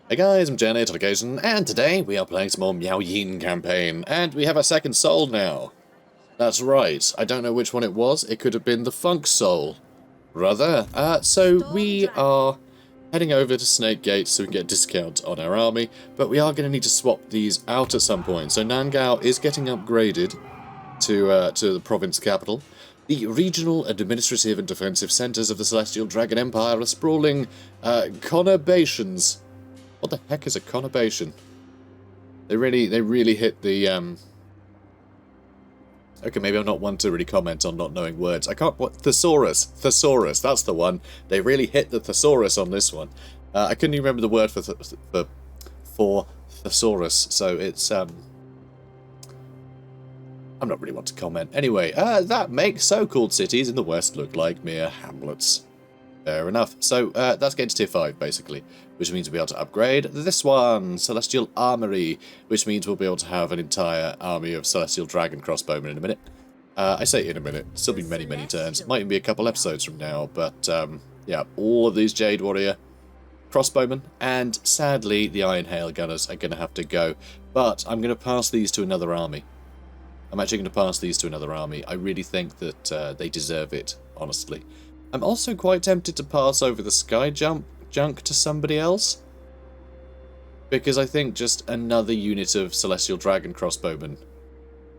Hey guys, I'm JanetOnOccasion, and today we are playing some more Miao Ying campaign, and we have our second soul now. That's right, I don't know which one it was, it could have been the Funk Soul. Rather, so we are heading over to Snake Gate so we can get a discount on our army, but we are going to need to swap these out at some point. So Nangao is getting upgraded to the province capital. The regional, administrative and defensive centres of the Celestial Dragon Empire are sprawling conurbations. What the heck is a conurbation? They really hit the, Okay, maybe I'm not one to really comment on not knowing words. I can't... What? Thesaurus. Thesaurus, that's the one. They really hit the thesaurus on this one. I couldn't even remember the word for thesaurus, so it's, I'm not really one to comment. Anyway, that makes so-called cities in the west look like mere hamlets. Fair enough. So, that's getting to tier 5, basically, which means we'll be able to upgrade this one, Celestial Armory, which means we'll be able to have an entire army of Celestial Dragon crossbowmen in a minute. I say in a minute, still be many, many turns. It might even be a couple episodes from now, but, yeah, all of these Jade Warrior crossbowmen, and sadly, the Iron Hail Gunners are going to have to go, but I'm going to pass these to another army. I'm actually going to pass these to another army. I really think that they deserve it, honestly. I'm also quite tempted to pass over the Sky Junk to somebody else, because I think just another unit of Celestial Dragon crossbowmen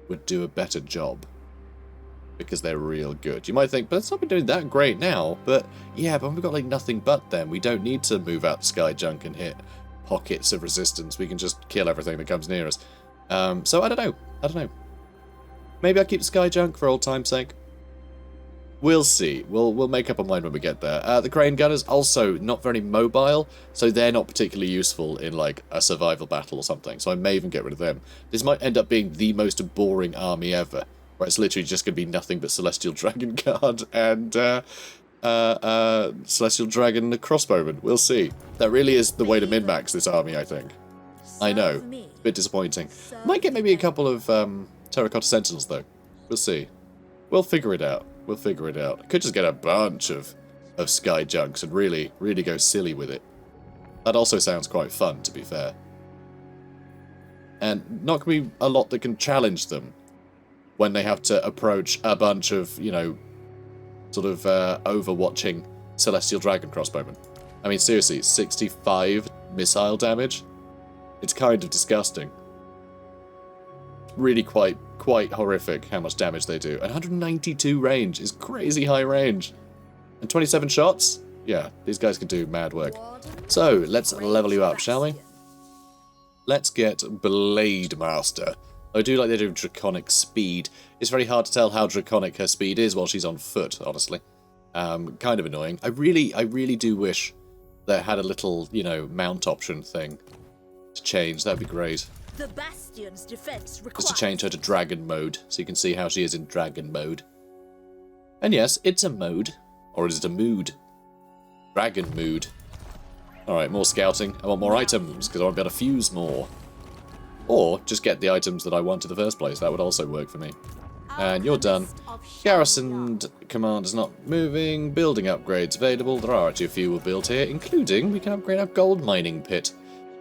would do a better job, because they're real good. You might think, but it's not been doing that great now, but yeah, but we've got like nothing but them. We don't need to move out Sky Junk and hit pockets of resistance. We can just kill everything that comes near us. So I don't know. Maybe I'll keep the Sky Junk for old time's sake. We'll see. We'll make up our mind when we get there. The Crane Gunners, also not very mobile, so they're not particularly useful in, like, a survival battle or something, so I may even get rid of them. This might end up being the most boring army ever, where it's literally just going to be nothing but Celestial Dragon Guard and Celestial Dragon crossbowmen. We'll see. That really is the way to min-max this army, I think. I know. It's a bit disappointing. Might get maybe a couple of Terracotta Sentinels, though. We'll see. We'll figure it out. We'll figure it out. I could just get a bunch of Sky Junks and really go silly with it. That also sounds quite fun, to be fair. And not going to be a lot that can challenge them when they have to approach a bunch of, you know, sort of overwatching Celestial Dragon crossbowmen. I mean, seriously, 65 missile damage? It's kind of disgusting. Really quite horrific how much damage they do. And 192 range is crazy high range. And 27 shots? Yeah, these guys can do mad work. So, let's level you up, shall we? Let's get Blade Master. I do like they do Draconic Speed. It's very hard to tell how Draconic her speed is while she's on foot, honestly. Kind of annoying. I really do wish they had a little, you know, mount option thing to change. That'd be great. The Bastion's defense requires... Just to change her to Dragon Mode, so you can see how she is in Dragon Mode. And yes, it's a mode. Or is it a mood? Dragon Mood. Alright, more scouting. I want more items, because I want to be able to fuse more. Or just get the items that I want in the first place. That would also work for me. And you're done. Garrison command is not moving. Building upgrades available. There are actually a few we'll build here, including we can upgrade our gold mining pit.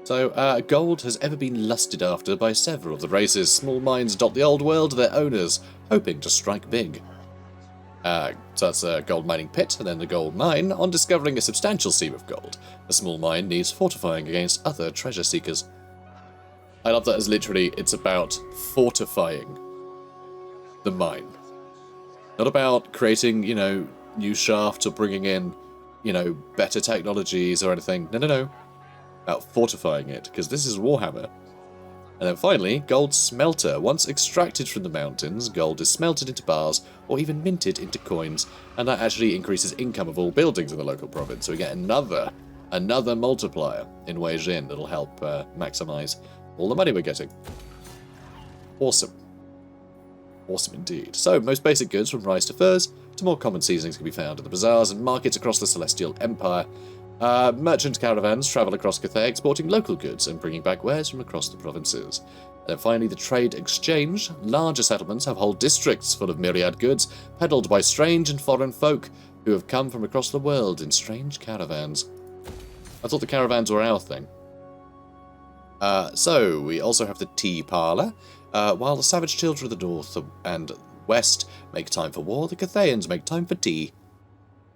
So, gold has ever been lusted after by several of the races. Small mines dot the old world, their owners, hoping to strike big. So that's a gold mining pit, and then the gold mine. On discovering a substantial seam of gold, the small mine needs fortifying against other treasure seekers. I love that as literally, it's about fortifying the mine. Not about creating, you know, new shafts or bringing in, you know, better technologies or anything. No. About fortifying it, because this is Warhammer. And then finally, gold smelter. Once extracted from the mountains, gold is smelted into bars or even minted into coins, and that actually increases income of all buildings in the local province. So we get another multiplier in Weijin that'll help maximize all the money we're getting. Awesome. Awesome indeed. So, most basic goods from rice to furs to more common seasonings can be found in the bazaars and markets across the Celestial Empire. Merchant caravans travel across Cathay, exporting local goods and bringing back wares from across the provinces. Then finally, the trade exchange. Larger settlements have whole districts full of myriad goods, peddled by strange and foreign folk who have come from across the world in strange caravans. I thought the caravans were our thing. So, we also have the tea parlour. While the savage children of the north and west make time for war, the Cathayans make time for tea.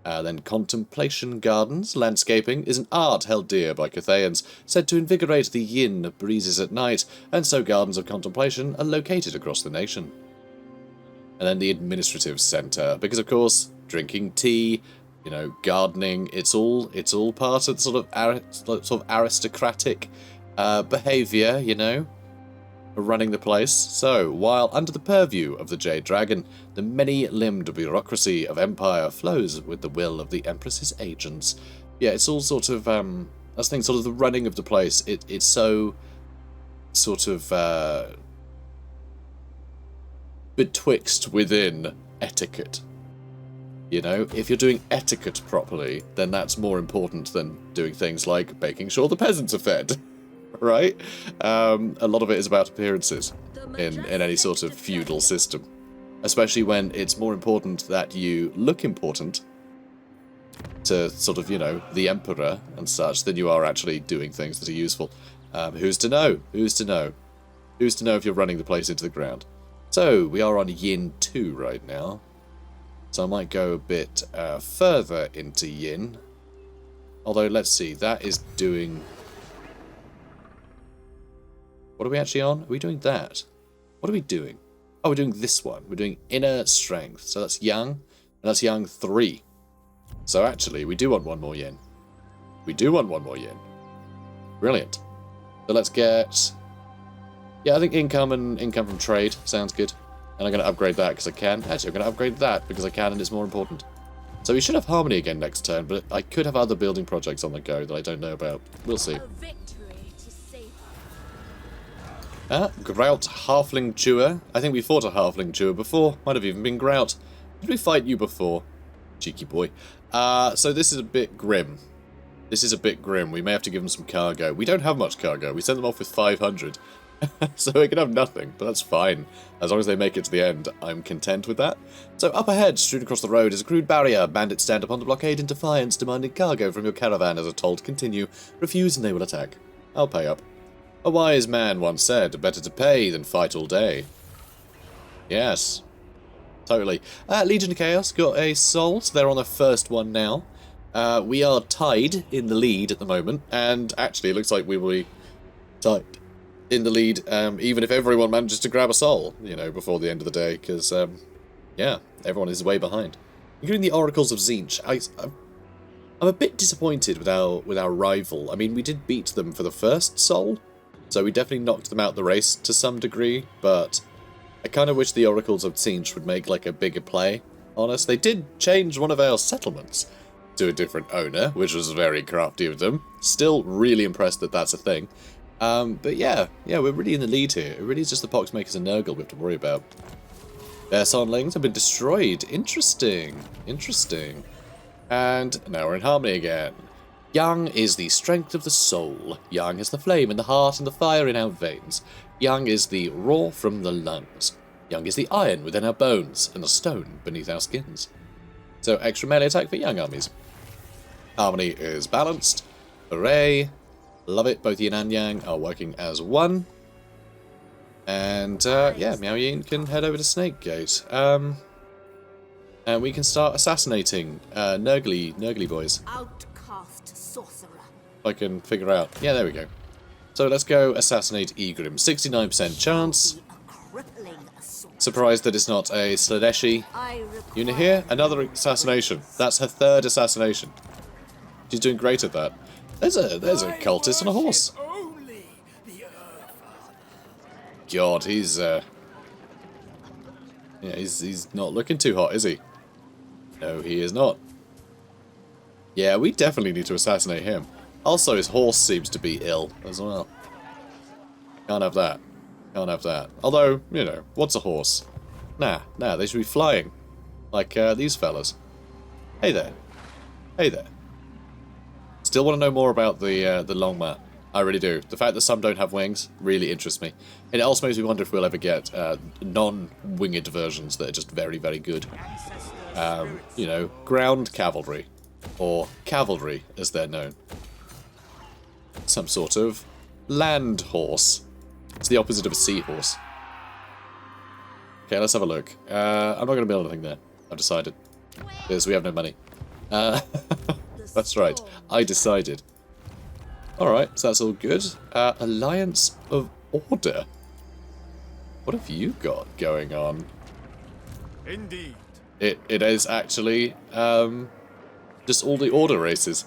Then contemplation gardens. Landscaping is an art held dear by Cathayans, said to invigorate the yin breezes at night, and so gardens of contemplation are located across the nation. And then the administrative centre, because of course, drinking tea, you know, gardening, it's all part of the sort of aristocratic behaviour, you know, running the place. So, while under the purview of the Jade Dragon, the many-limbed bureaucracy of Empire flows with the will of the Empress's agents. Yeah, it's all sort of, that's the thing, sort of the running of the place, it's so, sort of, betwixt within etiquette. You know, if you're doing etiquette properly, then that's more important than doing things like making sure the peasants are fed. Right? A lot of it is about appearances in any sort of feudal system. Especially when it's more important that you look important to sort of, you know, the emperor and such than you are actually doing things that are useful. Who's to know? Who's to know? Who's to know if you're running the place into the ground? So, we are on Yin 2 right now. So I might go a bit further into Yin. Although, let's see, that is doing... What are we actually on? Are we doing that? What are we doing? Oh, we're doing this one. We're doing Inner Strength. So that's Yang, and that's Yang 3. So actually, we do want one more Yin. We do want one more Yin. Brilliant. So let's get... Yeah, I think income and income from trade sounds good. And I'm going to upgrade that because I can. Actually, I'm going to upgrade that because I can and it's more important. So we should have Harmony again next turn, but I could have other building projects on the go that I don't know about. We'll see. Grout Halfling Chewer. I think we fought a Halfling Chewer before. Might have even been Grout. Did we fight you before? Cheeky boy. So this is a bit grim. This is a bit grim. We may have to give them some cargo. We don't have much cargo. We sent them off with 500. So we can have nothing, but that's fine. As long as they make it to the end, I'm content with that. So up ahead, strewn across the road, is a crude barrier. Bandits stand upon the blockade in defiance, demanding cargo from your caravan as a toll to continue. Refuse and they will attack. I'll pay up. A wise man once said, better to pay than fight all day. Yes. Totally. Legion of Chaos got a soul, so they're on their first one now. We are tied in the lead at the moment, and actually it looks like we will be tied in the lead, even if everyone manages to grab a soul, you know, before the end of the day, because, yeah, everyone is way behind. Including the Oracles of Tzeentch. I'm a bit disappointed with our rival. I mean, we did beat them for the first soul, so we definitely knocked them out the race to some degree, but I kind of wish the Oracles of Tzeentch would make, like, a bigger play on us. They did change one of our settlements to a different owner, which was very crafty of them. Still really impressed that that's a thing. But yeah, we're really in the lead here. It really is just the Poxmakers and Nurgle we have to worry about. Their sonlings have been destroyed. Interesting. Interesting. And now we're in Harmony again. Yang is the strength of the soul. Yang is the flame in the heart and the fire in our veins. Yang is the roar from the lungs. Yang is the iron within our bones and the stone beneath our skins. So extra melee attack for Yang armies. Harmony is balanced. Hooray. Love it. Both Yin and Yang are working as one. And yeah, Miao Ying can head over to Snakegate. And we can start assassinating Nurgly boys. Outcast sorcerer. If I can figure out. Yeah, there we go. So let's go assassinate Egrim. 69% chance. Surprised that it's not a Slaneshi unit here. Another assassination. That's her third assassination. She's doing great at that. There's a cultist on a horse. God, he's yeah, he's not looking too hot, is he? No, he is not. Yeah, we definitely need to assassinate him. Also, his horse seems to be ill as well. Can't have that. Can't have that. Although, you know, what's a horse? Nah, they should be flying. Like these fellas. Hey there. Hey there. Still want to know more about the long mat. I really do. The fact that some don't have wings really interests me. And it also makes me wonder if we'll ever get non-winged versions that are just very, very good. You know, ground cavalry. Or cavalry, as they're known. Some sort of land horse. It's the opposite of a seahorse. Okay, let's have a look. I'm not going to build anything there. I've decided. Because we have no money. That's right. I decided. Alright, so that's all good. Alliance of Order. What have you got going on? Indeed. It is actually just all the Order races.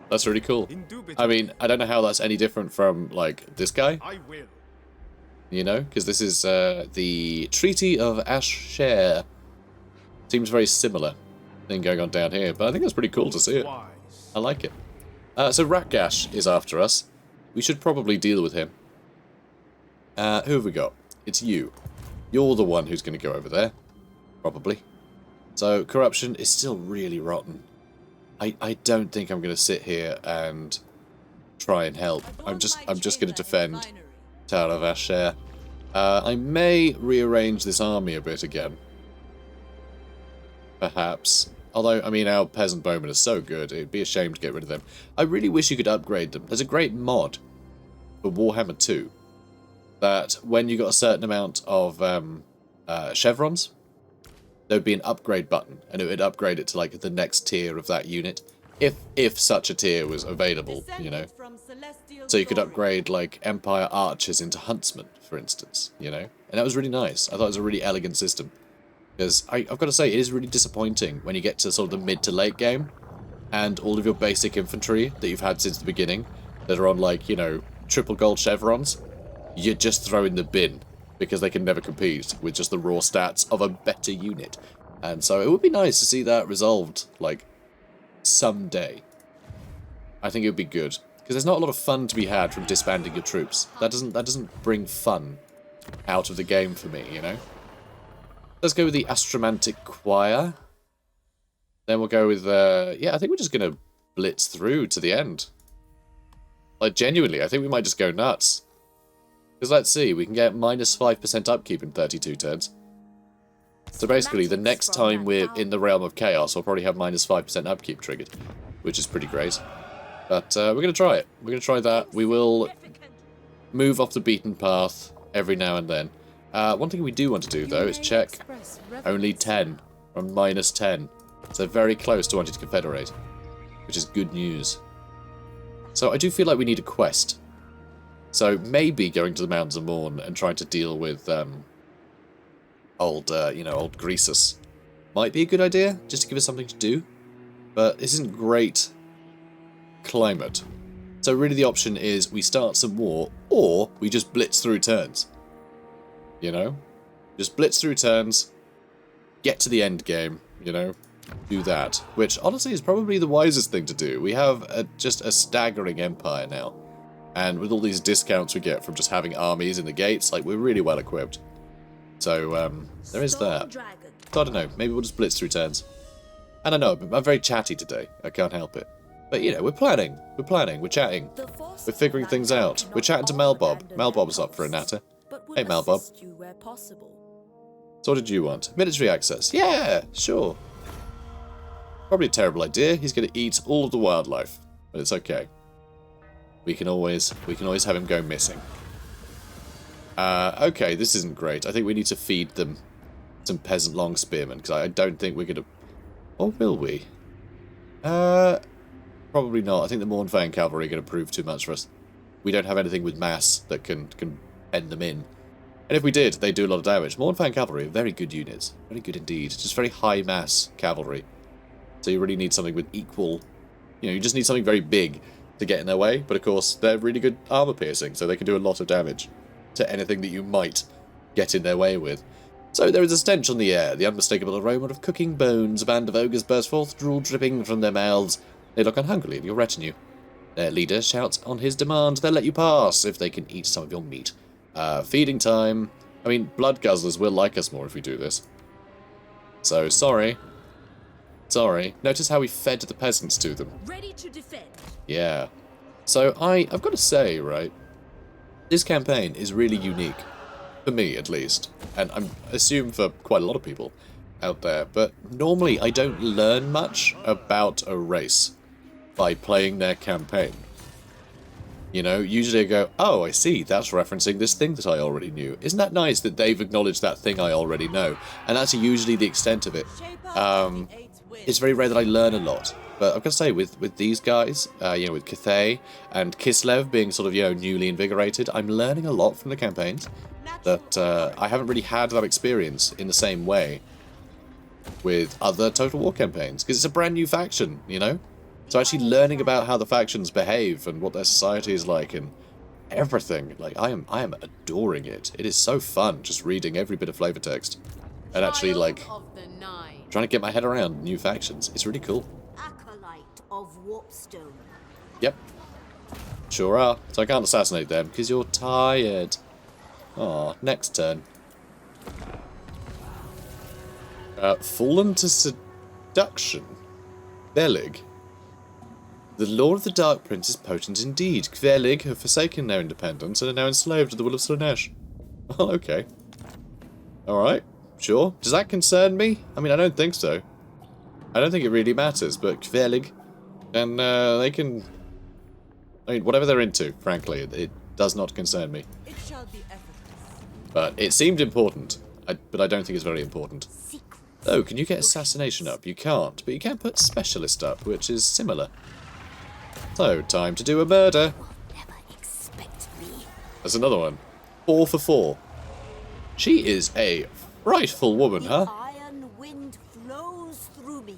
That's really cool. I mean, I don't know how that's any different from, like, this guy. I will. You know? Because this is the Treaty of Ashshare. Seems very similar thing going on down here, but I think that's pretty cool to see it. Wise. I like it. So Ratgash is after us. We should probably deal with him. Who have we got? It's you. You're the one who's going to go over there. Probably. So corruption is still really rotten. I don't think I'm going to sit here and try and help. I'm just going to defend Tower of Ashshare. I may rearrange this army a bit again. Perhaps. Although, I mean, our peasant bowmen are so good, it'd be a shame to get rid of them. I really wish you could upgrade them. There's a great mod for Warhammer 2 that when you got a certain amount of chevrons, there would be an upgrade button, and it would upgrade it to, like, the next tier of that unit. If such a tier was available, you know. So you could upgrade, like, Empire Archers into Huntsmen, for instance, you know. And that was really nice. I thought it was a really elegant system. Because I've got to say, it is really disappointing when you get to sort of the mid to late game, and all of your basic infantry that you've had since the beginning, that are on, like, you know, triple gold chevrons, you just throw in the bin, because they can never compete with just the raw stats of a better unit. And so it would be nice to see that resolved, like, someday. I think it would be good. Because there's not a lot of fun to be had from disbanding your troops. That doesn't bring fun out of the game for me, you know? Let's go with the Astromantic Choir. Then we'll go with, yeah, I think we're just going to blitz through to the end. Like, genuinely, I think we might just go nuts. Because let's see, we can get minus 5% upkeep in 32 turns. So basically, the next time we're in the Realm of Chaos, we'll probably have minus 5% upkeep triggered. Which is pretty great. But we're going to try it. We're going to try that. We will move off the beaten path every now and then. One thing we do want to do, though, is check only 10 from minus 10. So very close to wanting to confederate, which is good news. So I do feel like we need a quest. So maybe going to the Mountains of Morn and trying to deal with old Greasus might be a good idea, just to give us something to do. But this isn't great climate. So really the option is we start some war, or we just blitz through turns. You know? Just blitz through turns, get to the end game, you know? Do that. Which, honestly, is probably the wisest thing to do. We have just a staggering empire now. And with all these discounts we get from just having armies in the gates, like, we're really well equipped. So, there is that. So, I don't know, maybe we'll just blitz through turns. And I know, I'm very chatty today. I can't help it. But, you know, we're planning, we're chatting. We're figuring things out. We're chatting to Melbob. Melbob's up for a natter. Hey, Melbob. So what did you want? Military access. Yeah, sure. Probably a terrible idea. He's going to eat all of the wildlife. But it's okay. We can always have him go missing. Okay, this isn't great. I think we need to feed them some peasant long spearmen, because I don't think we're going to... Or will we? Probably not. I think the Mournfang cavalry are going to prove too much for us. We don't have anything with mass that can pen them in. And if we did, they do a lot of damage. Mournfang cavalry are very good units. Very good indeed. Just very high mass cavalry. So you really need something with equal... You know, you just need something very big to get in their way. But of course, they're really good armor piercing, so they can do a lot of damage to anything that you might get in their way with. So there is a stench on the air, the unmistakable aroma of cooking bones. A band of ogres burst forth, drool dripping from their mouths. They look unhungrily at your retinue. Their leader shouts on his demand. They'll let you pass if they can eat some of your meat. Feeding time. I mean, blood guzzlers will like us more if we do this. So, sorry. Sorry. Notice how we fed the peasants to them. Ready to defend. Yeah. So, I've got to say, right, this campaign is really unique. For me, at least. And I assume for quite a lot of people out there. But normally, I don't learn much about a race by playing their campaign. You know, usually I go, oh, I see, that's referencing this thing that I already knew. Isn't that nice that they've acknowledged that thing I already know? And that's usually the extent of it. It's very rare that I learn a lot. But I've got to say, with these guys, you know, with Cathay and Kislev being sort of, you know, newly invigorated, I'm learning a lot from the campaigns that I haven't really had that experience in the same way with other Total War campaigns. Because it's a brand new faction, you know? So actually learning about how the factions behave and what their society is like and everything, like I am adoring it. It is so fun just reading every bit of flavor text and actually like trying to get my head around new factions. It's really cool. Acolyte of Warpstone. Yep. Sure are. So I can't assassinate them because you're tired. Aw, next turn. Fallen to seduction. Velig. The law of the Dark Prince is potent indeed. Kvelig have forsaken their independence and are now enslaved to the will of Slaanesh. Well, okay. Alright, sure. Does that concern me? I mean, I don't think so. I don't think it really matters, but Kvelig, and they can... I mean, whatever they're into, frankly, it does not concern me. It shall be effortless. But it seemed important, but I don't think it's very important. Oh, can you get assassination up? You can't, but you can put specialist up, which is similar. So, time to do a murder. Never expect me. There's another one. 4 for 4. She is a frightful woman, huh? Iron wind flows through me.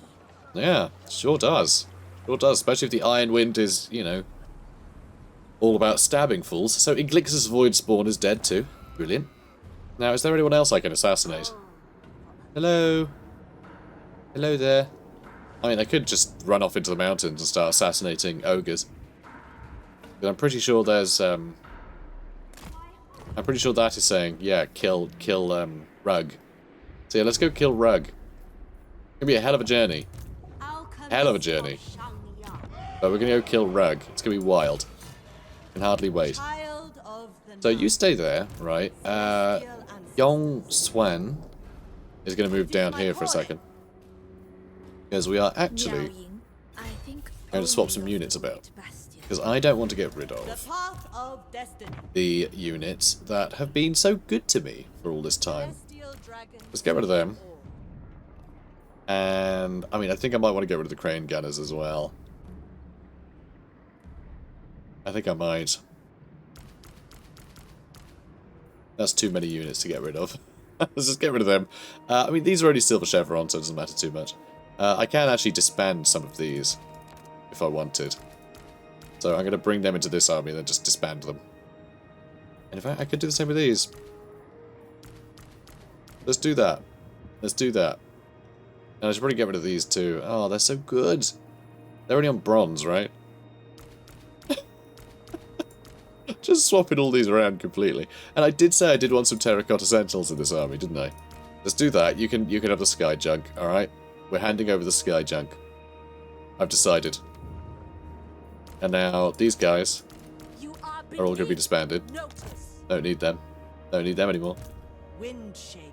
Yeah, sure does. Sure does, especially if the Iron Wind is, you know, all about stabbing fools. So Iglix's Voidspawn is dead too. Brilliant. Now, is there anyone else I can assassinate? Hello? Hello there. I mean, I could just run off into the mountains and start assassinating ogres. But I'm pretty sure there's, I'm pretty sure that is saying, yeah, kill, Rug. So yeah, let's go kill Rug. It's gonna be a hell of a journey. Hell of a journey. But we're gonna go kill Rug. It's gonna be wild. Can hardly wait. So you stay there, right? Yong Swan is gonna move down here for a second. Because we are actually going to swap some units about. Because I don't want to get rid of the units that have been so good to me for all this time. Let's get rid of them. And, I mean, I think I might want to get rid of the crane gunners as well. I think I might. That's too many units to get rid of. Let's just get rid of them. I mean, these are already silver chevrons, so it doesn't matter too much. I can actually disband some of these, if I wanted. So I'm going to bring them into this army and then just disband them. And in fact, I could do the same with these. Let's do that. Let's do that. And I should probably get rid of these too. Oh, they're so good. They're only on bronze, right? Just swapping all these around completely. And I did say I did want some terracotta sentinels in this army, didn't I? Let's do that. You can have the sky junk, alright? We're handing over the sky junk. I've decided. And now these guys are all going to be disbanded. Don't need them. Don't need them anymore.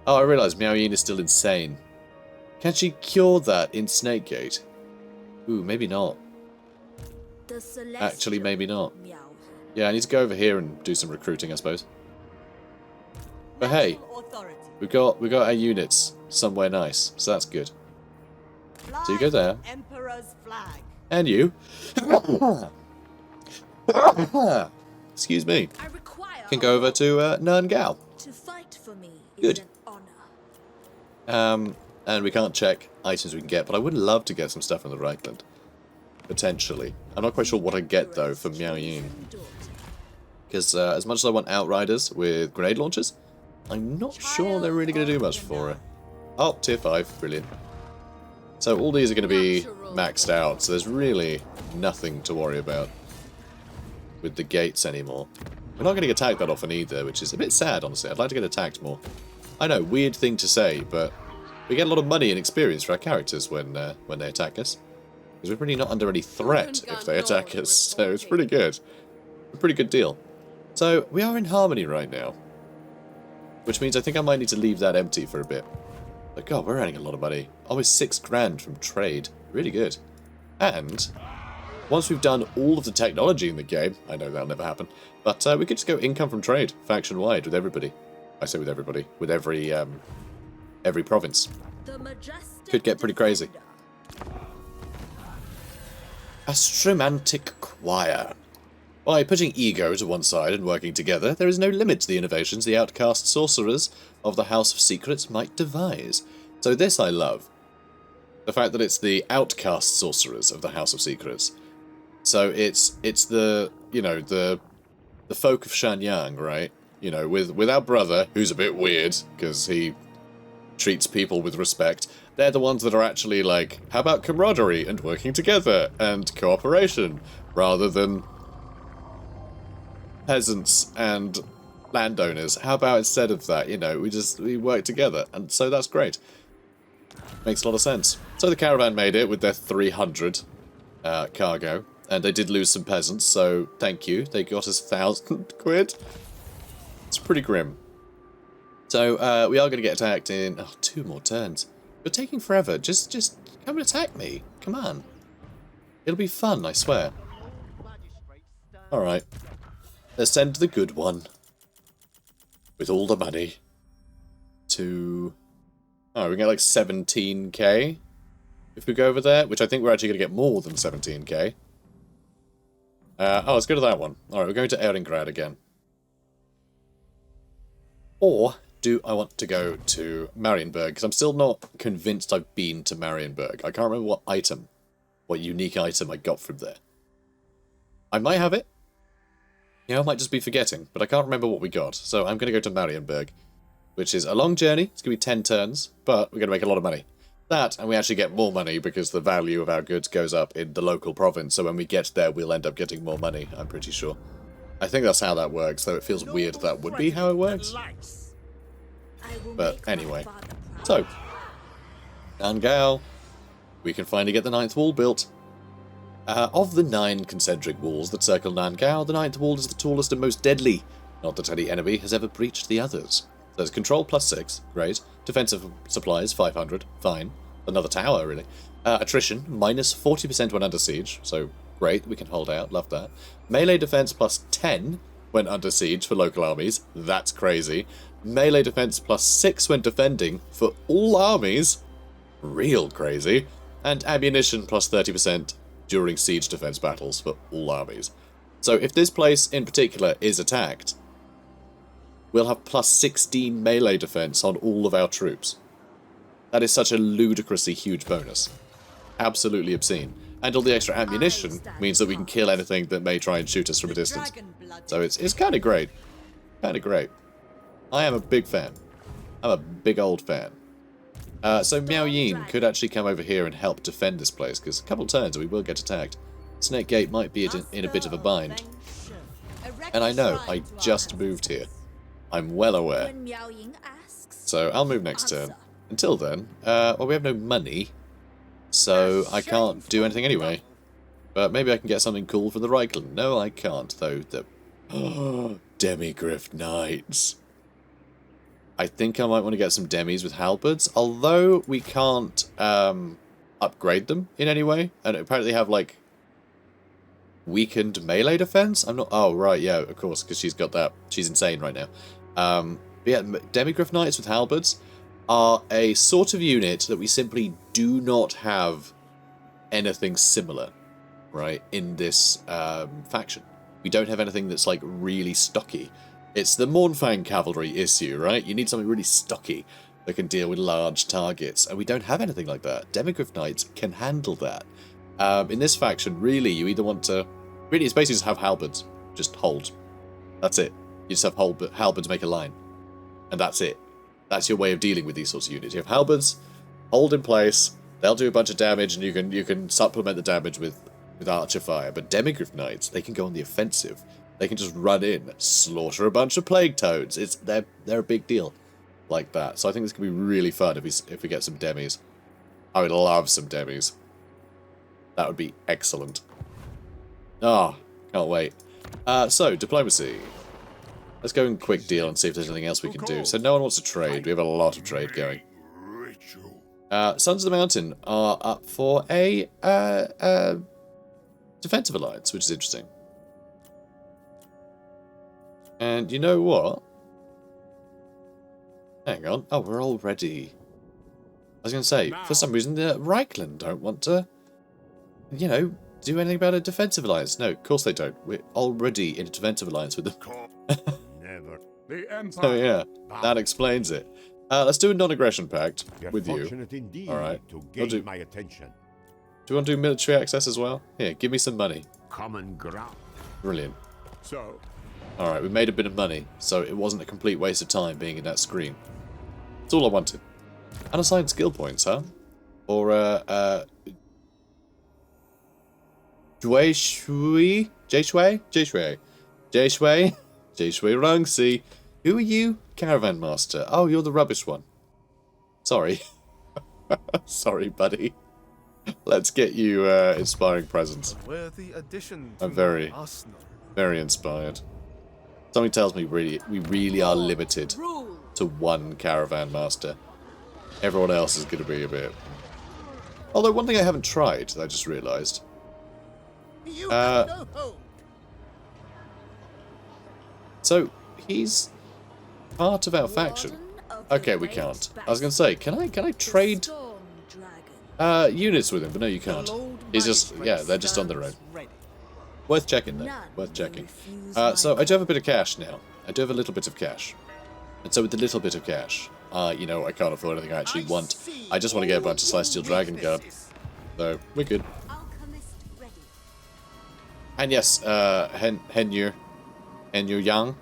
Oh, I realise Miao Ying is still insane. Can she cure that in Snakegate? Ooh, maybe not. Actually, maybe not. Yeah, I need to go over here and do some recruiting, I suppose. But hey, we got our units somewhere nice, so that's good. So you go there. And you. Excuse me. Can go over to Nurngao. Good. And we can't check items we can get, but I would love to get some stuff from the Reichland. Potentially. I'm not quite sure what I get, though, for Miao Ying. Because as much as I want Outriders with grenade launchers, I'm not sure they're really going to do much for her. Oh, tier 5. Brilliant. So all these are going to be maxed out, so there's really nothing to worry about with the gates anymore. We're not getting attacked that often either, which is a bit sad, honestly. I'd like to get attacked more. I know, weird thing to say, but we get a lot of money and experience for our characters when they attack us. Because we're really not under any threat if they attack us, so it's pretty good. A pretty good deal. So, we are in harmony right now. Which means I think I might need to leave that empty for a bit. But God, we're earning a lot of money. Almost 6 grand from trade. Really good. And once we've done all of the technology in the game, I know that'll never happen, but we could just go income from trade, faction-wide, with everybody. I say with everybody, with every province. Could get pretty crazy. Astromantic Choir. By putting ego to one side and working together, there is no limit to the innovations the outcast sorcerers of the House of Secrets might devise. So this I love. The fact that it's the outcast sorcerers of the House of Secrets. So it's the, you know, the folk of Shanyang, right? You know, with our brother, who's a bit weird, because he treats people with respect. They're the ones that are actually like, how about camaraderie and working together and cooperation, rather than peasants and landowners. How about instead of that, you know, we work together, and so that's great. Makes a lot of sense. So the caravan made it with their 300 cargo, and they did lose some peasants, so thank you. They got us 1,000 quid. It's pretty grim. So we are going to get attacked in 2 more turns. You're taking forever. Just come and attack me. Come on. It'll be fun, I swear. Alright. Let's send the good one. With all the money. To... oh, we get like 17k. If we go over there. Which I think we're actually going to get more than 17k. Let's go to that one. Alright, we're going to Ehrengrad again. Or... do I want to go to Marienburg? Because I'm still not convinced I've been to Marienburg. I can't remember what unique item I got from there. I might have it. Yeah, I might just be forgetting, but I can't remember what we got. So I'm going to go to Marienburg, which is a long journey. It's going to be 10 turns, but we're going to make a lot of money. That, and we actually get more money because the value of our goods goes up in the local province. So when we get there, we'll end up getting more money, I'm pretty sure. I think that's how that works, though it feels weird that would be how it works. But anyway, so, Nangao, we can finally get the 9th wall built. Of the 9 concentric walls that circle Nangao, the 9th wall is the tallest and most deadly. Not that any enemy has ever breached the others. There's control +6, great. Defensive supplies 500, fine. Another tower, really. Attrition, minus 40% when under siege, so great, we can hold out, love that. Melee defense +10 when under siege for local armies, that's crazy. Melee defense +6 when defending for all armies, real crazy. And ammunition +30% during siege defense battles for all armies. So if this place in particular is attacked, we'll have +16 melee defense on all of our troops. That is such a ludicrously huge bonus. Absolutely obscene. And all the extra ammunition means that we can kill anything that may try and shoot us from a distance. So it's kind of great. Kind of great. I am a big fan. I'm a big old fan. So Miao Ying could actually come over here and help defend this place, because a couple turns and we will get attacked. Snake Gate might be in a bit of a bind. And I know, I just moved here. I'm well aware. So I'll move next turn. Until then, well, we have no money, so I can't do anything anyway. But maybe I can get something cool for the Reichland. No, I can't, though. The Demigriff Knights. I think I might want to get some demis with halberds, although we can't upgrade them in any way. And apparently have, like, weakened melee defense? I'm not... oh, right, yeah, of course, because she's got that. She's insane right now. But yeah, Demigriff Knights with halberds are a sort of unit that we simply do not have anything similar, right, in this faction. We don't have anything that's, like, really stocky. It's the Mournfang cavalry issue, right? You need something really stocky that can deal with large targets, and we don't have anything like that. Demigriff Knights can handle that. In this faction, really, you either want to... really, it's basically just have halberds. Just hold. That's it. You just have halberds make a line. And that's it. That's your way of dealing with these sorts of units. You have halberds, hold in place, they'll do a bunch of damage, and you can supplement the damage with archer fire. But Demigriff Knights, they can go on the offensive. They can just run in, slaughter a bunch of plague toads. They're a big deal like that. So I think this could be really fun if we get some demis. I would love some demis. That would be excellent. Ah, can't wait. So, diplomacy. Let's go in quick deal and see if there's anything else we can do. So no one wants to trade. We have a lot of trade going. Sons of the Mountain are up for a defensive alliance, which is interesting. And you know what? Hang on. Oh, we're already... I was going to say, for some reason, the Reichland don't want to, you know, do anything about a defensive alliance. No, of course they don't. We're already in a defensive alliance with them. Never. The Empire. So yeah, that explains it. Let's do a non-aggression pact with you. All right. To my attention. Do you want to do military access as well? Here, give me some money. Common ground. Brilliant. So, All right, we made a bit of money, so it wasn't a complete waste of time being in that screen. That's all I wanted. Unassigned skill points, huh? Or Jue Shui? Jshui Rungsi. Who are you? Caravan Master. Oh, you're the rubbish one. Sorry. Sorry, buddy. Let's get you inspiring presents. worthy addition to I'm very, arsenal. very inspired. Something tells me we really are limited Rule. to one Caravan Master. Everyone else is going to be a bit... Although one thing I haven't tried, that I just realised. You have no hope. So, he's part of our faction. Okay, we can't. I was going to say, can I trade units with him? But no, you can't. He's just, yeah, they're just on their own. Worth checking, though. Worth checking. So, I do have a bit of cash now. I do have a little bit of cash. And so with the little bit of cash, you know, I can't afford anything I actually want. I just want to get a bunch of Celestial Dragon Guard. So, we're good. And yes, Henyu Yang,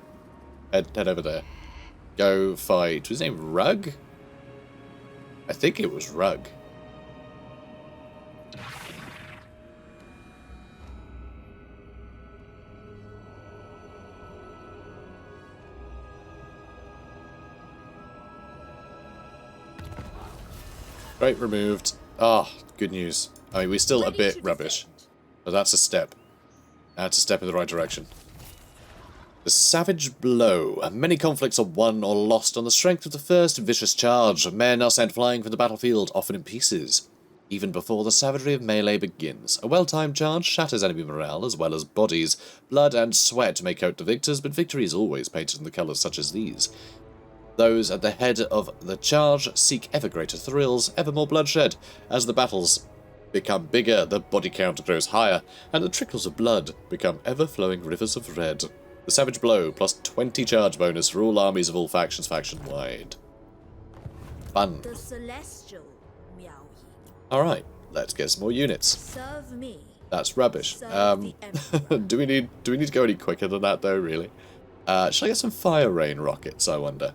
head over there. Go fight, was his name Rug? I think it was Rug. Right, removed. Ah, good news. I mean, we're still a bit rubbish. But that's a step. That's a step in the right direction. The Savage Blow. Many conflicts are won or lost on the strength of the first vicious charge. Men are sent flying from the battlefield, often in pieces, even before the savagery of melee begins. A well-timed charge shatters enemy morale as well as bodies. Blood and sweat may coat the victors, but victory is always painted in the colours such as these. Those at the head of the charge seek ever greater thrills, ever more bloodshed. As the battles become bigger, the body count grows higher, and the trickles of blood become ever-flowing rivers of red. The Savage Blow, plus 20 charge bonus for all armies of all factions, faction-wide. Fun. The Celestial Miao Ying. Alright, let's get some more units. Serve me. That's rubbish. Serve the Emperor. do we need to go any quicker than that, though, really? Shall I get some Fire Rain rockets, I wonder?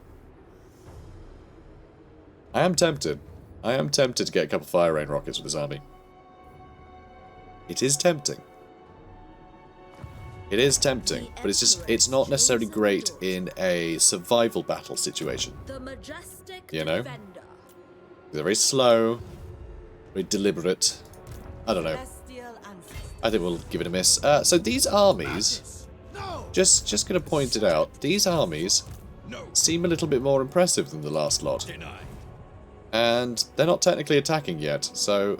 I am tempted. I am tempted to get a couple of Fire Rain rockets with this army. It is tempting. It is tempting, but it's not necessarily great in a survival battle situation. The majestic You know? defender. They're very slow, very deliberate. I don't know. I think we'll give it a miss. So these armies, just going to point it out, these armies seem a little bit more impressive than the last lot. And they're not technically attacking yet, so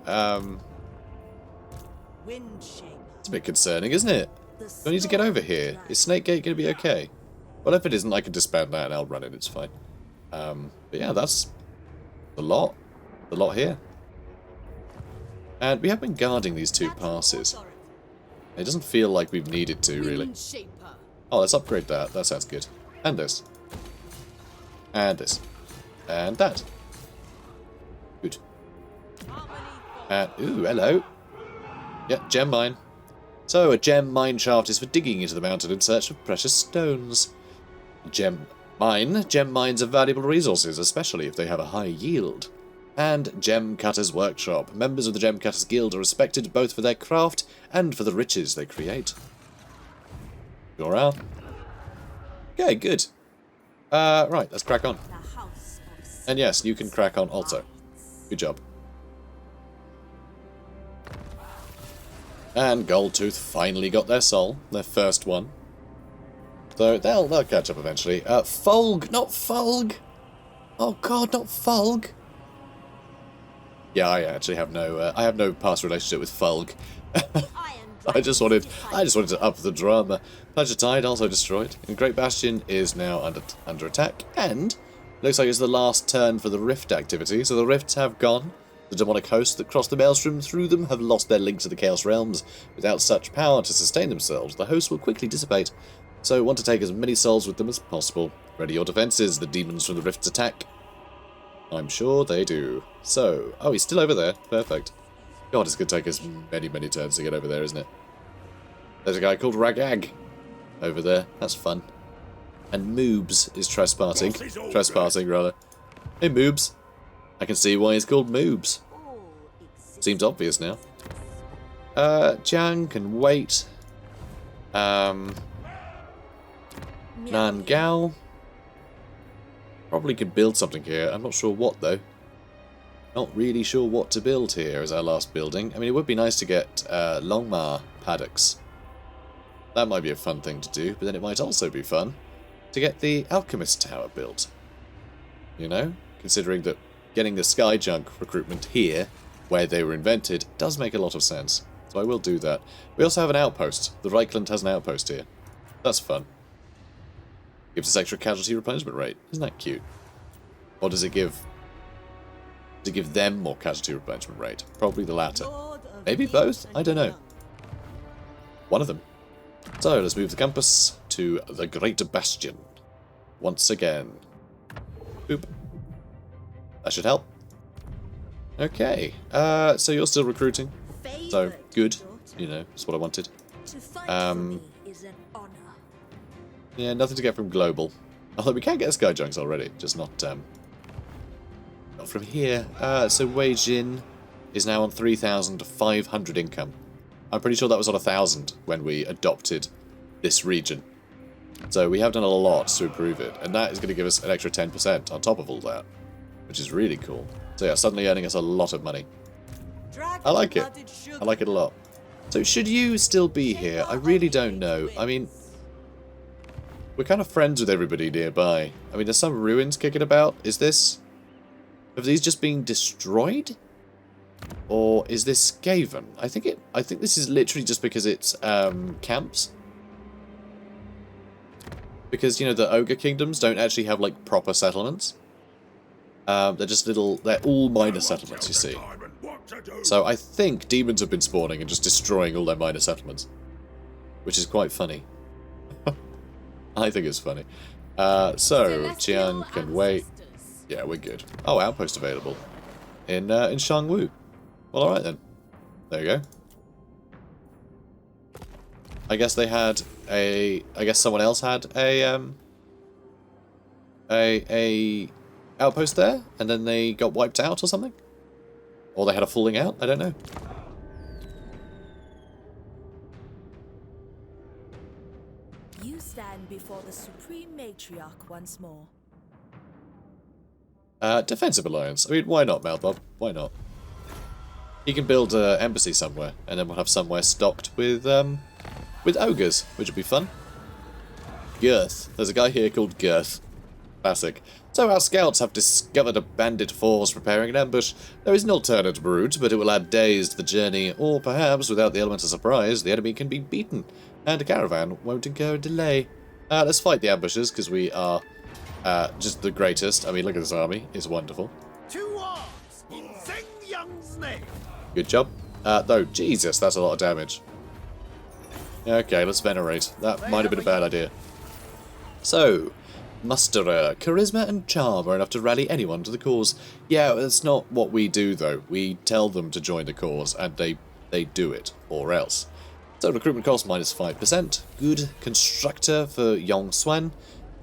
it's a bit concerning, isn't it? Do I need to get over here? Is Snake Gate going to be okay? Well, if it isn't, I can disband that and I'll run it, it's fine. But yeah, that's the lot. The lot here. And we have been guarding these two passes. It doesn't feel like we've needed to, really. Oh, let's upgrade that. That sounds good. And this. And this. And that. Good. And, ooh, hello. Yeah, gem mine. So, a gem mine shaft is for digging into the mountain in search of precious stones. Gem mines are valuable resources, especially if they have a high yield. And Gem Cutters Workshop. Members of the Gem Cutters Guild are respected both for their craft and for the riches they create. Sure are. Okay, good. Right, let's crack on. And yes, you can crack on also. Good job. And Goldtooth finally got their soul, their first one. So they'll catch up eventually. Fulg, not Fulg. Oh God, not Fulg. Yeah, I actually have no I have no past relationship with Fulg. I am I just wanted to up the drama. Pleasure Tide also destroyed, and Great Bastion is now under attack, and looks like it's the last turn for the Rift activity, so the Rifts have gone. The demonic hosts that crossed the Maelstrom through them have lost their link to the Chaos Realms. Without such power to sustain themselves, the hosts will quickly dissipate, so want to take as many souls with them as possible. Ready your defences, the demons from the Rifts attack. I'm sure they do. So, oh, he's still over there. Perfect. God, it's going to take us many, many turns to get over there, isn't it? There's a guy called Ragag over there. That's fun. And Moobs is trespassing. Trespassing, rather. Hey, Moobs. I can see why he's called Moobs. Seems obvious now. Jiang can wait. Nan Gao. Probably could build something here. I'm not sure what, though. Not really sure what to build here as our last building. I mean, it would be nice to get Longmar paddocks. That might be a fun thing to do, but then it might also be fun to get the Alchemist Tower built. You know? Considering that getting the Skyjunk recruitment here, where they were invented, does make a lot of sense. So I will do that. We also have an outpost. The Reichland has an outpost here. That's fun. Gives us extra casualty replenishment rate. Isn't that cute? Or does it give... Does it give them more casualty replenishment rate? Probably the latter. Maybe both? I don't know. One of them. So, let's move the compass to the Great Bastion. Once again. Boop. That should help. Okay. So you're still recruiting. So, good. You know, that's what I wanted. Yeah, nothing to get from Global. Although we can get Skyjunks already, just not from here. So Wei Jin is now on 3,500 income. I'm pretty sure that was on 1,000 when we adopted this region. So we have done a lot to improve it, and that is going to give us an extra 10% on top of all that, which is really cool. So yeah, suddenly earning us a lot of money. I like it. I like it a lot. So should you still be here? I really don't know. I mean, we're kind of friends with everybody nearby. I mean, there's some ruins kicking about. Is this... Have these just been destroyed? Or is this Skaven? I think this is literally just because it's camps. Because, you know, the Ogre kingdoms don't actually have, like, proper settlements. They're just little... They're all minor settlements, you see. So I think demons have been spawning and just destroying all their minor settlements. Which is quite funny. I think it's funny. So, Qian can wait. Yeah, we're good. Oh, outpost available. In Shangwu. Well, alright then. There you go. I guess they had a... I guess someone else had a outpost there, and then they got wiped out or something? Or they had a falling out? I don't know. You stand before the Supreme Matriarch once more. Defensive alliance. I mean, why not, Malbob? Why not? He can build an embassy somewhere, and then we'll have somewhere stocked with ogres, which would be fun. Girth. There's a guy here called Girth. Classic. So our scouts have discovered a bandit force preparing an ambush. There is an alternate route, but it will add days to the journey, or perhaps, without the element of surprise, the enemy can be beaten, and a caravan won't incur a delay. Let's fight the ambushers, because we are just the greatest. I mean, look at this army. It's wonderful. To arms in Zheng Yang's name. Good job. Though, Jesus, that's a lot of damage. Okay, let's venerate. That might have been a bad idea. So, musterer. Charisma and charm are enough to rally anyone to the cause. Yeah, that's not what we do, though. We tell them to join the cause, and they do it, or else. So, recruitment cost minus 5%. Good constructor for Yong Swan.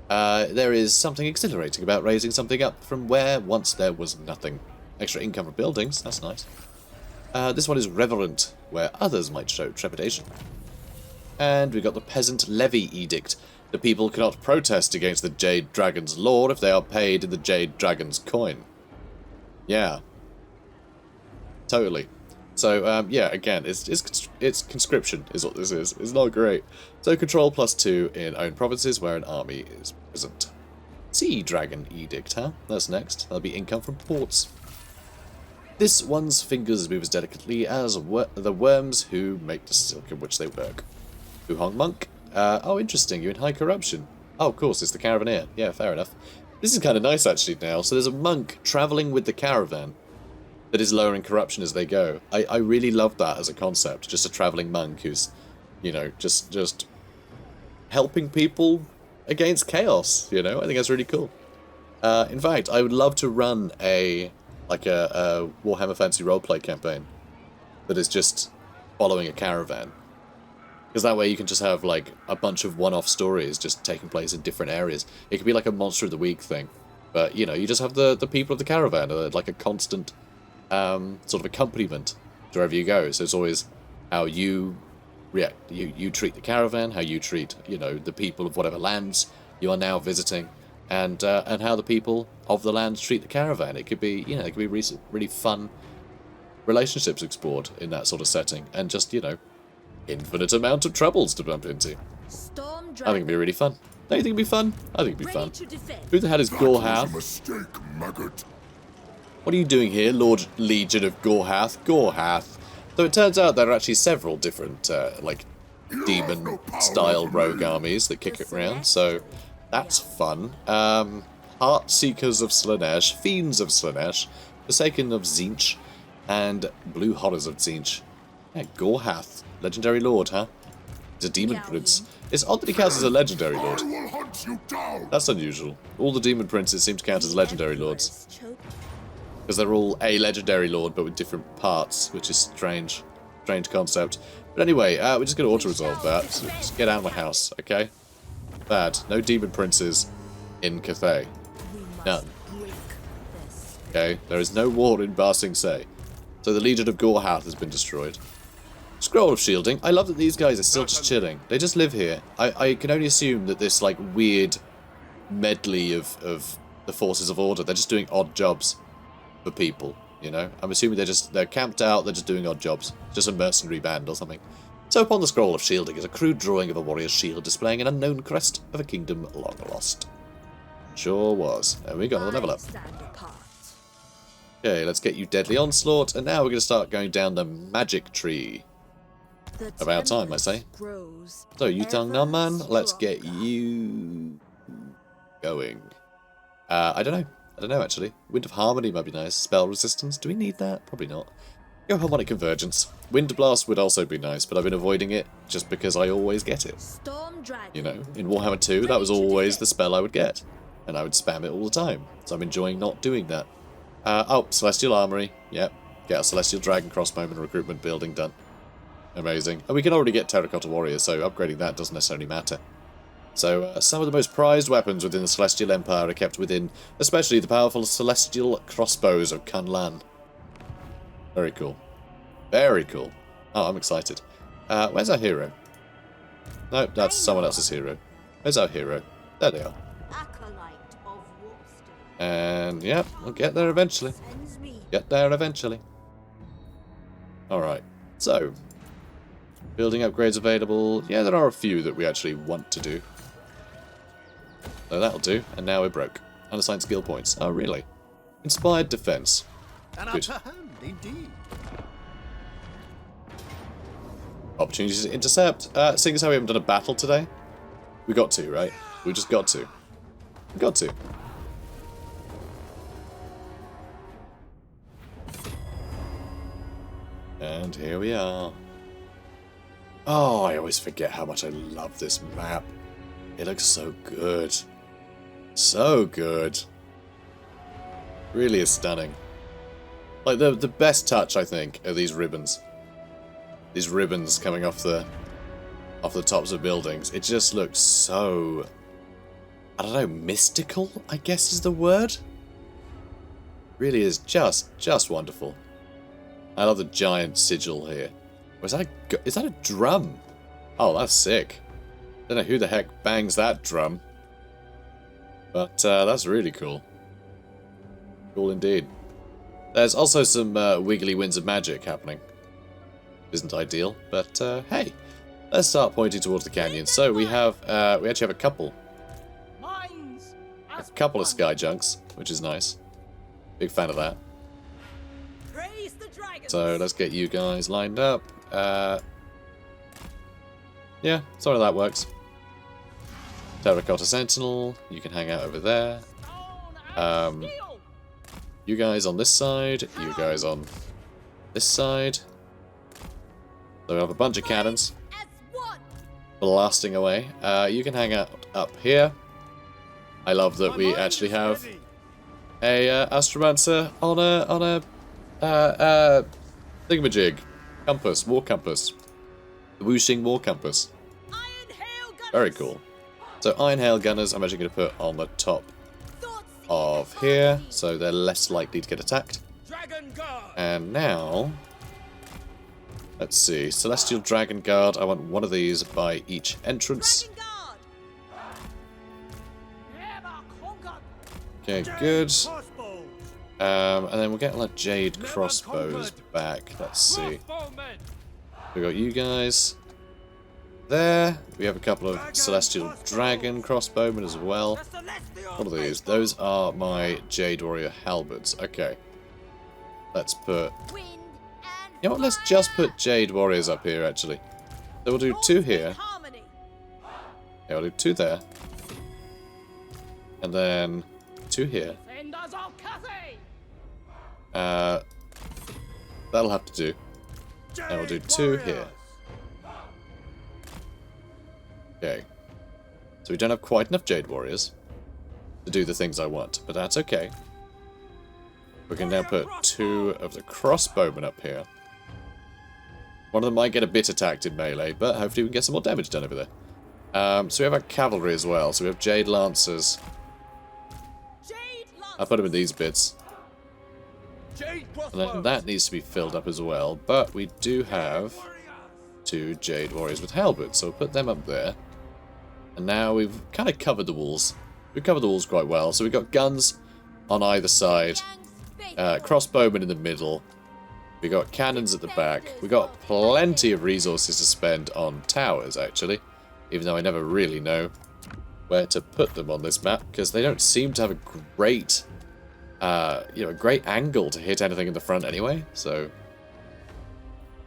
There is something exhilarating about raising something up from where once there was nothing. Extra income for buildings, that's nice. This one is reverent, where others might show trepidation. And we got the Peasant Levy Edict. The people cannot protest against the Jade Dragon's law if they are paid in the Jade Dragon's coin. Yeah. Totally. So, yeah, again, it's conscription is what this is. It's not great. So, control +2 in own provinces where an army is present. Sea Dragon Edict, huh? That's next. That'll be income from ports. This one's fingers move as delicately as the worms who make the silk in which they work. Wuhong monk. Oh, interesting. You're in high corruption. Oh, of course, it's the Caravaneer. Yeah, fair enough. This is kind of nice, actually, now. So there's a monk travelling with the caravan that is lowering corruption as they go. I really love that as a concept. Just a travelling monk who's, you know, just helping people against chaos, you know? I think that's really cool. In fact, I would love to run a Warhammer Fantasy roleplay campaign that is just following a caravan. Because that way you can just have, like, a bunch of one-off stories just taking place in different areas. It could be like a Monster of the Week thing. But, you know, you just have the people of the caravan, like a constant sort of accompaniment to wherever you go. So it's always how you react. You treat the caravan, how you treat, you know, the people of whatever lands you are now visiting, and how the people of the lands treat the caravan. It could be, you know, it could be really fun relationships explored in that sort of setting. And just, you know, infinite amount of troubles to bump into. Storm I think it'd be really fun. Don't you think it'd be fun? I think it'd be fun. to defend. Who the hell is Gorhath? Mistake, maggot. What are you doing here, Lord Legion of Gorhath? Gorhath. So it turns out there are actually several different, like, demon-style rogue armies that kick it around, so that's fun. Heart Seekers of Slaanesh, Fiends of Slaanesh, Forsaken of Tzeentch, and Blue Horrors of Tzeentch. Yeah, Gorhath. Legendary Lord, huh? He's a demon prince. It's odd that he counts as a legendary lord. I will hunt you down. That's unusual. All the demon princes seem to count as legendary lords. Because they're all a legendary lord, but with different parts, which is strange. Strange concept. But anyway, we're just going to auto-resolve that. So just get out of my house, okay? Bad. No demon princes in Cathay. None. Okay, there is no war in Ba Sing Se. So the Legion of Gorhath has been destroyed. Scroll of Shielding. I love that these guys are still just chilling. They just live here. I can only assume that this, like, weird medley of the forces of order, they're just doing odd jobs for people, you know? I'm assuming they're camped out, they're just doing odd jobs. Just a mercenary band or something. So upon the Scroll of Shielding is a crude drawing of a warrior's shield displaying an unknown crest of a kingdom long lost. Sure was. There we go, another level up. Okay, let's get you Deadly Onslaught, and now we're going to start going down the magic tree. About time, I say. So, Yutang Naman, let's get you going. I don't know, actually. Wind of Harmony might be nice. Spell resistance, do we need that? Probably not. Go Harmonic Convergence. Wind Blast would also be nice, but I've been avoiding it just because I always get it. You know, in Warhammer 2, that was always the spell I would get. And I would spam it all the time. So I'm enjoying not doing that. Oh, Celestial Armory. Yep. Get a Celestial Dragon Crossbowman and recruitment building done. Amazing. And we can already get Terracotta Warrior, so upgrading that doesn't necessarily matter. So, some of the most prized weapons within the Celestial Empire are kept within, especially the powerful Celestial Crossbows of Kunlan. Very cool. Very cool. Oh, I'm excited. Where's our hero? Nope, that's someone else's hero. Where's our hero? There they are. And, yeah, we'll get there eventually. Get there eventually. Alright, so... building upgrades available. Yeah, there are a few that we actually want to do. So that'll do. And now we're broke. Unassigned skill points. Oh, really? Inspired defense. Good. Indeed. Opportunities to intercept. Seeing as how we haven't done a battle today, we got to, right? We just got to. We got to. And here we are. Oh, I always forget how much I love this map. It looks so good. So good. Really is stunning. Like, the best touch, I think, are these ribbons. These ribbons coming off the tops of buildings. It just looks so... I don't know, mystical, I guess is the word? Really is just wonderful. I love the giant sigil here. Is that a drum? Oh, that's sick. Don't know who the heck bangs that drum. But that's really cool. Cool indeed. There's also some wiggly winds of magic happening. Isn't ideal, but hey. Let's start pointing towards the canyon. So we have, we actually have a couple of sky junks, which is nice. Big fan of that. So let's get you guys lined up. Yeah, sorry that works. Terracotta Sentinel, you can hang out over there. You guys on this side, you guys on this side. So we have a bunch of cannons blasting away. You can hang out up here. I love that we actually have a Astromancer on a thingamajig compass, war compass, the Wuxing war compass. Very cool. So Iron Hail Gunners, I'm actually going to put on the top of here, so they're less likely to get attacked. And now, let's see, Celestial Dragon Guard. I want one of these by each entrance. Okay, good. And then we'll get like Jade Crossbows back. Let's see. We got you guys there. We have a couple of Celestial Dragon Crossbowmen as well. What are these? Those are my Jade Warrior Halberds. Okay. Let's put... You know what? Let's just put Jade Warriors up here, actually. So we'll do 2 here. Yeah, we'll do 2 there. And then 2 here. That'll have to do. And we'll do 2 here. Okay. So we don't have quite enough Jade Warriors to do the things I want, but that's okay. We can now put 2 of the crossbowmen up here. One of them might get a bit attacked in melee, but hopefully we can get some more damage done over there. So we have our cavalry as well. So we have Jade Lancers. I'll put them in these bits. And then that needs to be filled up as well. But we do have 2 Jade Warriors with halberds, so we'll put them up there. And now we've kind of covered the walls. We've covered the walls quite well. So we've got guns on either side. Crossbowmen in the middle. We've got cannons at the back. We've got plenty of resources to spend on towers, actually. Even though I never really know where to put them on this map, because they don't seem to have a great, a great angle to hit anything in the front anyway. So,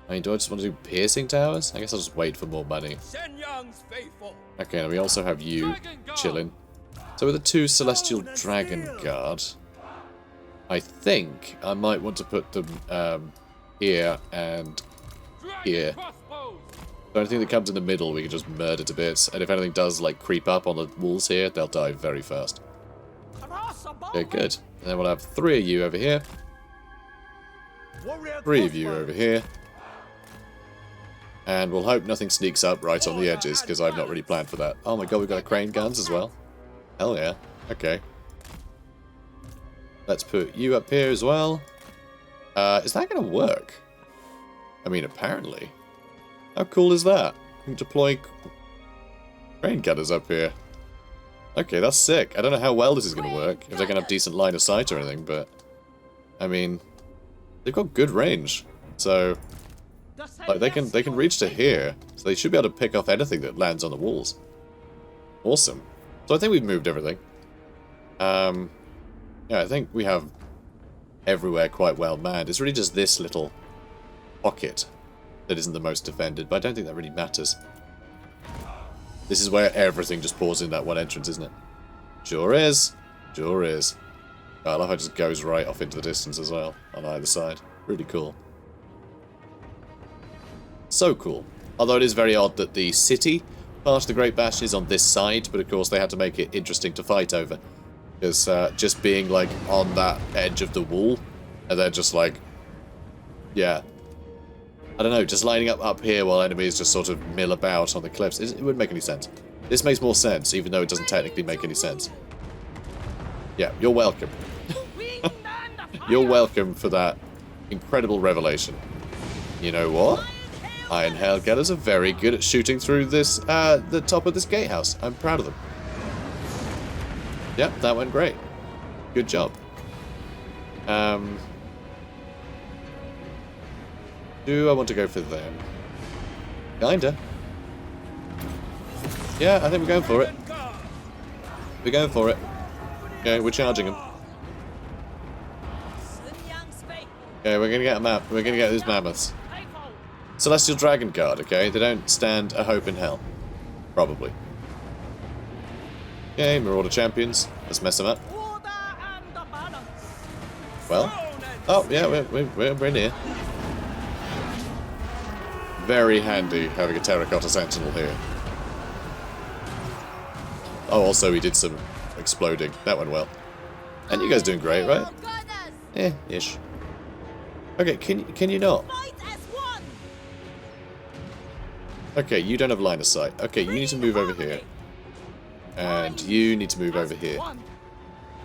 I mean, do I just want to do piercing towers? I guess I'll just wait for more money. Okay, now we also have you chilling. So with the 2 Celestial Dragon Guard, I think I might want to put them here and here. So anything that comes in the middle, we can just murder to bits. And if anything does, like, creep up on the walls here, they'll die very fast. Okay, good. And then we'll have 3 of you over here. 3 of you over here. And we'll hope nothing sneaks up right on the edges, because I've not really planned for that. Oh my god, we've got crane guns as well. Hell yeah. Okay. Let's put you up here as well. Is that going to work? I mean, apparently. How cool is that? We can deploy crane gunners up here. Okay, that's sick. I don't know how well this is going to work, if they're going to have decent line of sight or anything, but... I mean, they've got good range. So, like, they can reach to here. So they should be able to pick off anything that lands on the walls. Awesome. So I think we've moved everything. Yeah, I think we have everywhere quite well manned. It's really just this little pocket that isn't the most defended, but I don't think that really matters. This is where everything just pours in that one entrance, isn't it? Sure is. Sure is. I love how it just goes right off into the distance as well, on either side. Really cool. So cool. Although it is very odd that the city part of the Great Bastion is on this side, but of course they had to make it interesting to fight over. Because just being, like, on that edge of the wall, and then just, like, yeah. I don't know, just lining up here while enemies just sort of mill about on the cliffs, it wouldn't make any sense. This makes more sense, even though it doesn't technically make any sense. Yeah, you're welcome. You're welcome for that incredible revelation. You know what? Iron Hail Gunners are very good at shooting through this, the top of this gatehouse. I'm proud of them. Yep, that went great. Good job. Do I want to go for them? Kinda. Yeah, I think we're going for it. We're going for it. Okay, we're charging them. Okay, we're gonna get a map. We're gonna get these mammoths. Celestial Dragon Guard, okay? They don't stand a hope in hell. Probably. Okay, Marauder Champions. Let's mess them up. Well. Oh, yeah, we're in here. Very handy having a Terracotta Sentinel here. Oh, also we did some exploding. That went well. And you guys doing great, right? Ish. Okay, can you not? Okay, you don't have line of sight. Okay, you need to move over here. And you need to move over here.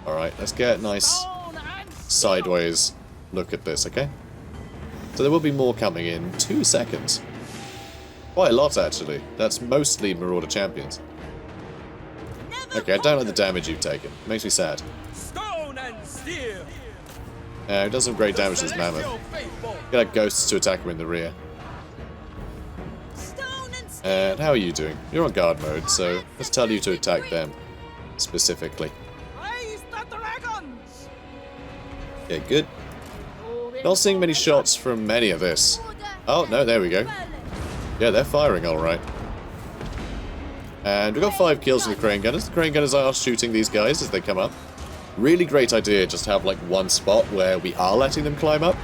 Alright, let's get a nice sideways look at this, okay? So there will be more coming in 2 seconds. Quite a lot, actually. That's mostly Marauder Champions. Okay, I don't like the damage you've taken. Makes me sad. It does some great damage to this mammoth. Get our ghosts to attack him in the rear. And how are you doing? You're on guard mode, so let's tell you to attack them specifically. Okay, good. Not seeing many shots from any of this. Oh, no, there we go. Yeah, they're firing alright. And we've got 5 kills from the crane gunners. The crane gunners are shooting these guys as they come up. Really great idea just to have like one spot where we are letting them climb up,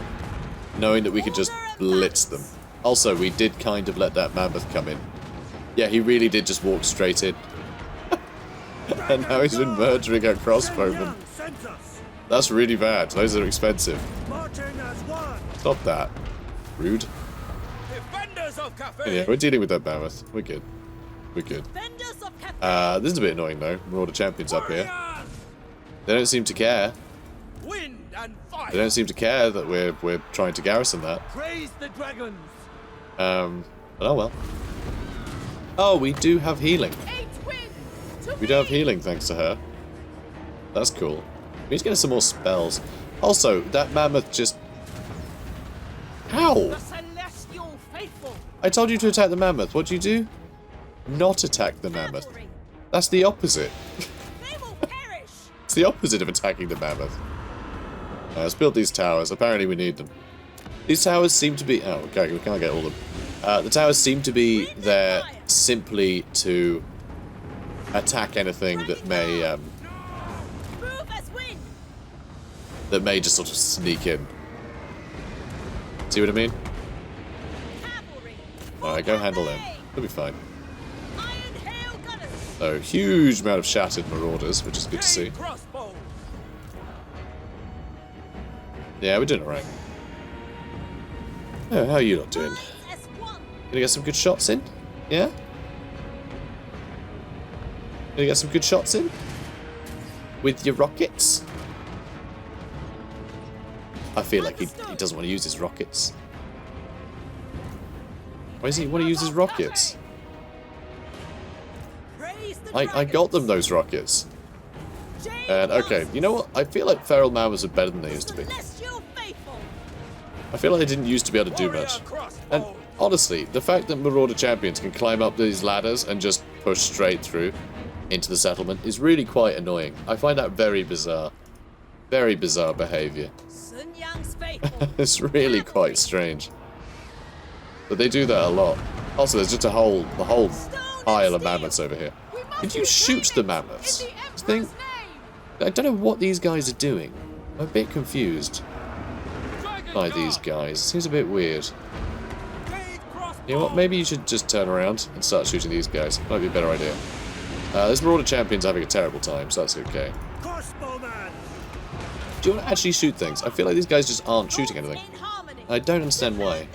knowing that we could just blitz them. Also, we did kind of let that mammoth come in. Yeah, he really did just walk straight in. And now he's been murdering our crossbowmen. That's really bad. Those are expensive. Stop that. Rude. Yeah, we're dealing with that mammoth. We're good. We're good. This is a bit annoying though. Marauder Champions up here. They don't seem to care. They don't seem to care that we're trying to garrison that. But oh well. Oh, we do have healing. We do have healing thanks to her. That's cool. We need to get some more spells. Also, that mammoth just... How? I told you to attack the mammoth. What do you do? Not attack the mammoth. That's the opposite. It's the opposite of attacking the mammoth. Let's build these towers. Apparently we need them. These towers seem to be... Oh, okay, we can't get all of them. The towers seem to be there simply to attack anything that may just sort of sneak in. See what I mean? Alright, go handle them. We'll be fine. So, huge amount of shattered marauders, which is good to see. Yeah, we're doing alright. Oh, how are you lot doing? Gonna get some good shots in? Yeah? Gonna get some good shots in? With your rockets? I feel like he doesn't want to use his rockets. Why does he want to use his rockets? I got them those rockets. And okay, you know what? I feel like feral mammoths are better than they used to be. I feel like they didn't used to be able to do much. And honestly, the fact that Marauder Champions can climb up these ladders and just push straight through into the settlement is really quite annoying. I find that very bizarre. Very bizarre behaviour. It's really quite strange. But they do that a lot. Also, there's just a whole pile of mammoths over here. Did you shoot the mammoths? I don't know what these guys are doing. I'm a bit confused by these guys. It seems a bit weird. You know what? Maybe you should just turn around and start shooting these guys. Might be a better idea. This Marauder Champion's having a terrible time, so that's okay. Do you want to actually shoot things? I feel like these guys just aren't shooting anything. I don't understand why.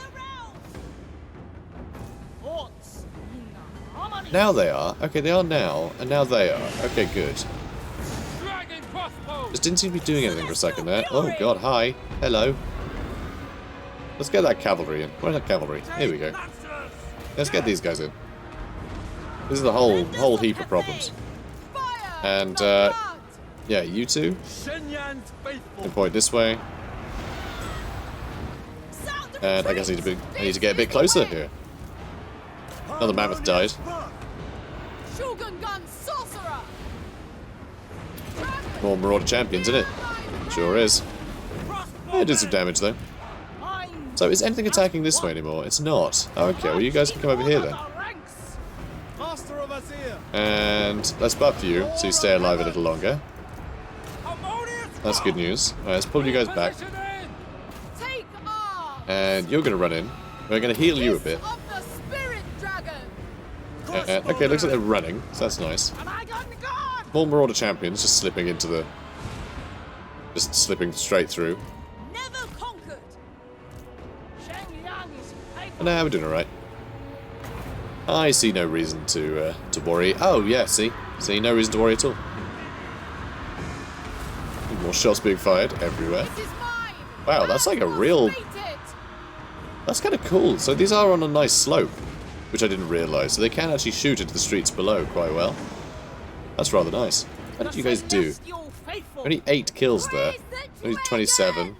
Now they are. Okay, they are now, and now they are. Okay, good. Just didn't seem to be doing anything for a second there. Oh god, hi. Hello. Let's get that cavalry in. Where's that cavalry? Here we go. Let's get these guys in. This is a whole heap of problems. And, yeah, you two can point this way. And I guess I need to get a bit closer here. Another mammoth died. More Marauder Champions, isn't it? Sure is. I did some damage though. So is anything attacking this way anymore? It's not. Okay, well you guys can come over here then. And let's buff you so you stay alive a little longer. That's good news. Alright, let's pull you guys back. And you're going to run in. We're going to heal you a bit. Okay, looks like they're running, so that's nice. More Marauder champions just slipping into the... just slipping straight through. Nah, we're doing alright. I see no reason to worry. Oh, yeah, see? See, no reason to worry at all. More shots being fired everywhere. Wow, that's like a real... That's kind of cool. So these are on a nice slope, which I didn't realise. So they can actually shoot into the streets below quite well. That's rather nice. How did you guys do? Only 8 kills there. Only 27.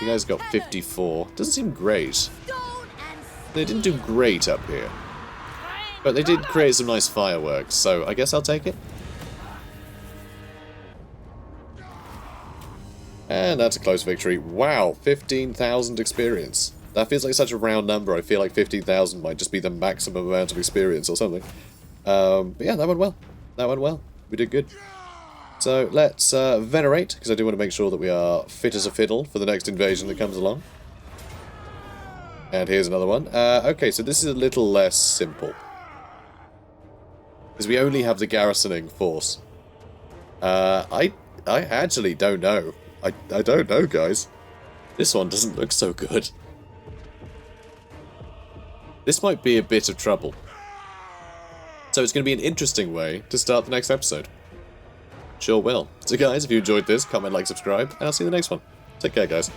You guys got 54. Doesn't seem great. They didn't do great up here. But they did create some nice fireworks, so I guess I'll take it. And that's a close victory. Wow, 15,000 experience. That feels like such a round number. I feel like 15,000 might just be the maximum amount of experience or something. But yeah, that went well. That went well. We did good. So let's venerate, because I do want to make sure that we are fit as a fiddle for the next invasion that comes along. And here's another one. Okay, so this is a little less simple. Because we only have the garrisoning force. I actually don't know. I don't know, guys. This one doesn't look so good. This might be a bit of trouble. So it's going to be an interesting way to start the next episode. Sure will. So guys, if you enjoyed this, comment, like, subscribe, and I'll see you in the next one. Take care, guys.